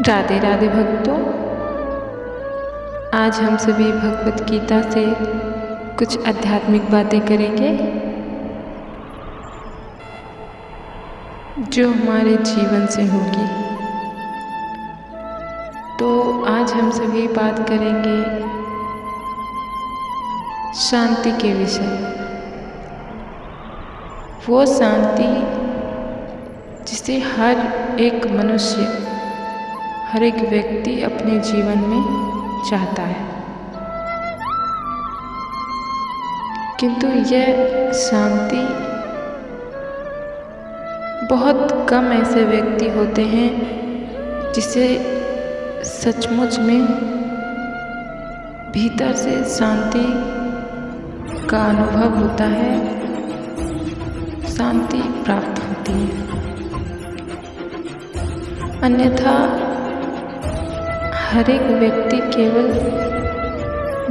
राधे राधे भक्तों, आज हम सभी भगवत गीता से कुछ आध्यात्मिक बातें करेंगे जो हमारे जीवन से होगी। तो आज हम सभी बात करेंगे शांति के विषय। वो शांति जिसे हर एक मनुष्य, हर एक व्यक्ति अपने जीवन में चाहता है, किंतु यह शांति बहुत कम ऐसे व्यक्ति होते हैं जिसे सचमुच में भीतर से शांति का अनुभव होता है, शांति प्राप्त होती है। अन्यथा हर एक व्यक्ति केवल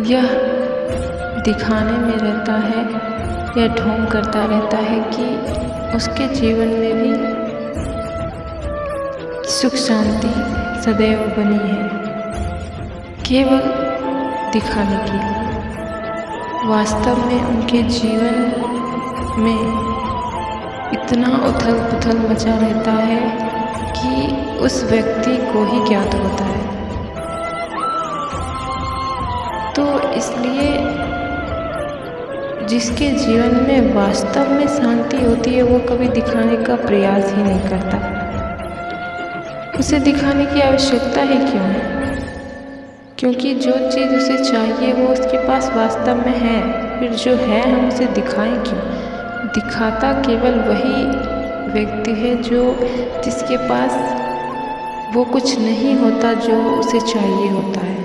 यह दिखाने में रहता है या ढोंग करता रहता है कि उसके जीवन में भी सुख शांति सदैव बनी है, केवल दिखाने के लिए। वास्तव में उनके जीवन में इतना उथल पुथल मचा रहता है कि उस व्यक्ति को ही ज्ञात होता है। तो इसलिए जिसके जीवन में वास्तव में शांति होती है वो कभी दिखाने का प्रयास ही नहीं करता। उसे दिखाने की आवश्यकता ही क्यों है? क्योंकि जो चीज़ उसे चाहिए वो उसके पास वास्तव में है। फिर जो है हम उसे दिखाएं क्यों? दिखाता केवल वही व्यक्ति है जिसके पास वो कुछ नहीं होता जो उसे चाहिए होता है।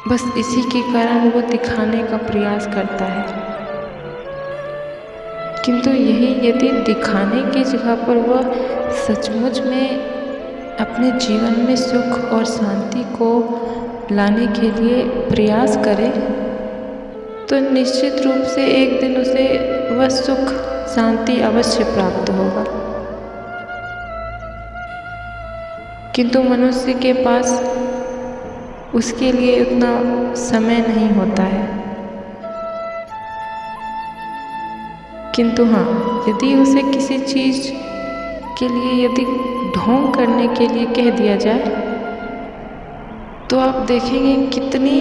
बस इसी के कारण वो दिखाने का प्रयास करता है। किंतु यही यदि दिखाने की जगह पर वह सचमुच में अपने जीवन में सुख और शांति को लाने के लिए प्रयास करे तो निश्चित रूप से एक दिन उसे वह सुख शांति अवश्य प्राप्त होगा। किंतु मनुष्य के पास उसके लिए उतना समय नहीं होता है। किंतु हाँ, यदि उसे किसी चीज़ के लिए यदि ढोंग करने के लिए कह दिया जाए तो आप देखेंगे कितनी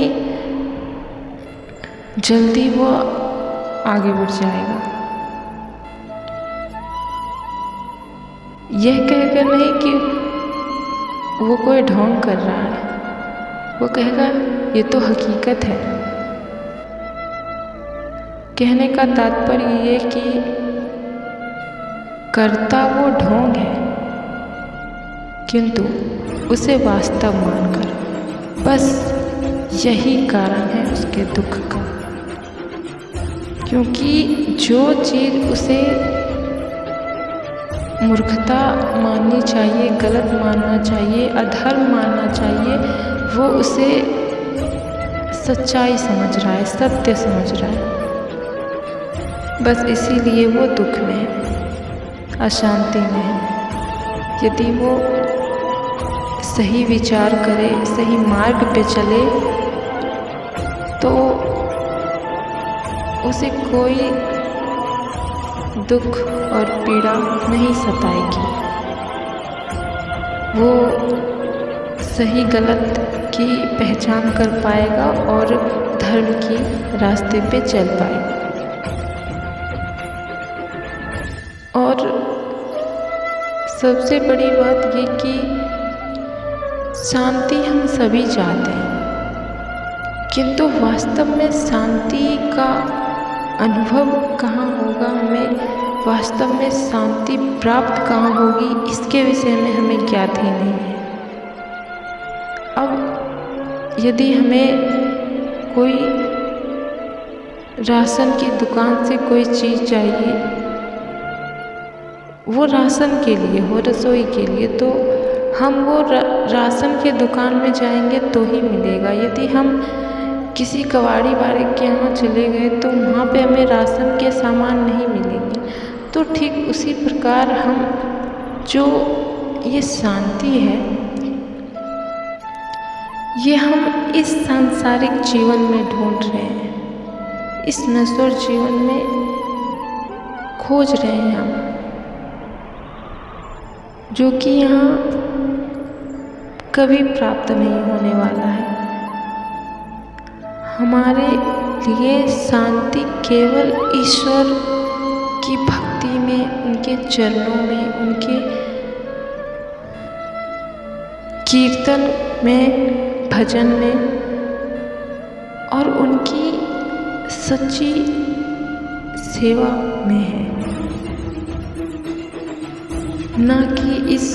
जल्दी वो आगे बढ़ जाएगा। यह कहकर नहीं कि वो कोई ढोंग कर रहा है, वो कहेगा ये तो हकीकत है। कहने का तात्पर्य ये कि करता वो ढोंग है किंतु उसे वास्तव मानकर। बस यही कारण है उसके दुख का, क्योंकि जो चीज़ उसे मूर्खता माननी चाहिए, गलत मानना चाहिए, अधर्म मानना चाहिए, वो उसे सच्चाई समझ रहा है, सत्य समझ रहा है। बस इसीलिए वो दुख में है, अशांति में है। यदि वो सही विचार करे, सही मार्ग पे चले तो उसे कोई दुख और पीड़ा नहीं सताएगी। वो सही गलत की पहचान कर पाएगा और धर्म की रास्ते पे चल पाएगा। और सबसे बड़ी बात ये कि शांति हम सभी चाहते हैं, किंतु वास्तव में शांति का अनुभव कहाँ होगा, हमें वास्तव में शांति प्राप्त कहाँ होगी, इसके विषय में हमें ज्ञात ही नहीं है। अब यदि हमें कोई राशन की दुकान से कोई चीज़ चाहिए, वो राशन के लिए हो, रसोई के लिए, तो हम वो राशन के दुकान में जाएंगे तो ही मिलेगा। यदि हम किसी कबाड़ी वाले के यहाँ चले गए तो वहाँ पे हमें राशन के सामान नहीं मिलेंगे। तो ठीक उसी प्रकार हम जो ये शांति है, ये हम इस सांसारिक जीवन में ढूंढ रहे हैं, इस नश्वर जीवन में खोज रहे हैं हम, जो कि यहाँ कभी प्राप्त नहीं होने वाला है। हमारे लिए शांति केवल ईश्वर की भक्ति में, उनके चरणों में, उनके कीर्तन में, भजन में और उनकी सच्ची सेवा में है, न कि इस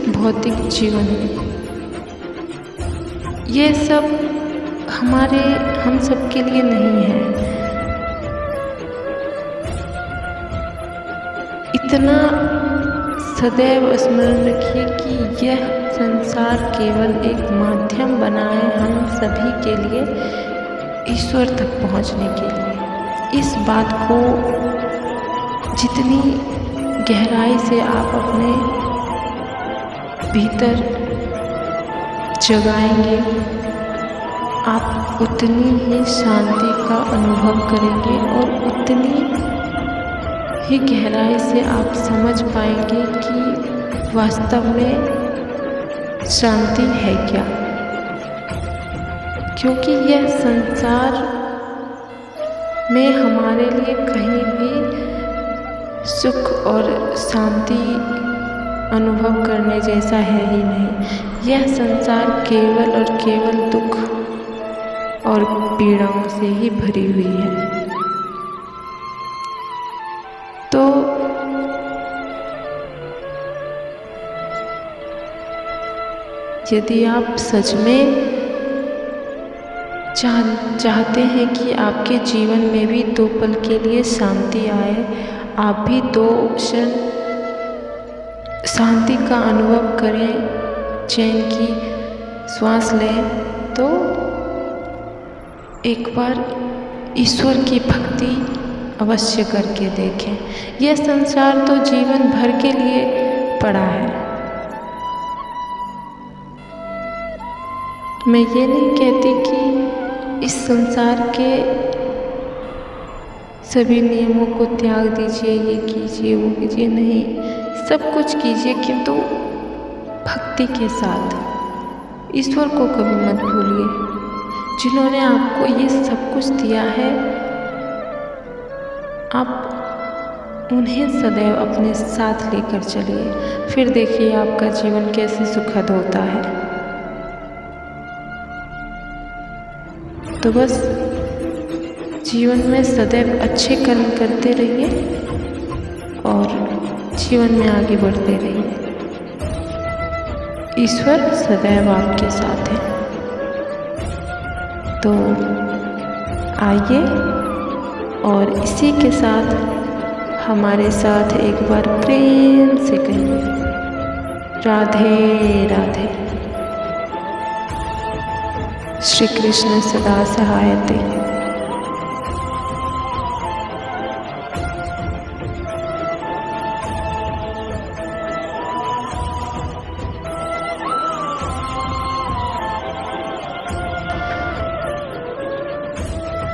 भौतिक जीवन में। ये सब हम सब के लिए नहीं है। इतना सदैव स्मरण रखिए कि यह संसार केवल एक माध्यम बना है हम सभी के लिए ईश्वर तक पहुंचने के लिए। इस बात को जितनी गहराई से आप अपने भीतर जगाएंगे, आप उतनी ही शांति का अनुभव करेंगे और उतनी ही गहराई से आप समझ पाएंगे कि वास्तव में शांति है क्या। क्योंकि यह संसार में हमारे लिए कहीं भी सुख और शांति अनुभव करने जैसा है ही नहीं। यह संसार केवल और केवल दुख और पीड़ाओं से ही भरी हुई है। तो यदि आप सच में चाहते हैं कि आपके जीवन में भी 2 पल के लिए शांति आए, आप भी 2 क्षण शांति का अनुभव करें, चैन की श्वास लें, तो एक बार ईश्वर की भक्ति अवश्य करके देखें। यह संसार तो जीवन भर के लिए पड़ा है। मैं ये नहीं कहती कि इस संसार के सभी नियमों को त्याग दीजिए, ये कीजिए, वो कीजिए, नहीं, सब कुछ कीजिए, किंतु भक्ति के साथ। ईश्वर को कभी मत भूलिए। जिन्होंने आपको ये सब कुछ दिया है, आप उन्हें सदैव अपने साथ लेकर चलिए, फिर देखिए आपका जीवन कैसे सुखद होता है। तो बस जीवन में सदैव अच्छे कर्म करते रहिए और जीवन में आगे बढ़ते रहिए। ईश्वर सदैव आपके साथ है। तो आइए और इसी के साथ हमारे साथ एक बार प्रेम से कहिए, राधे राधे। श्री कृष्ण सदा सहायते।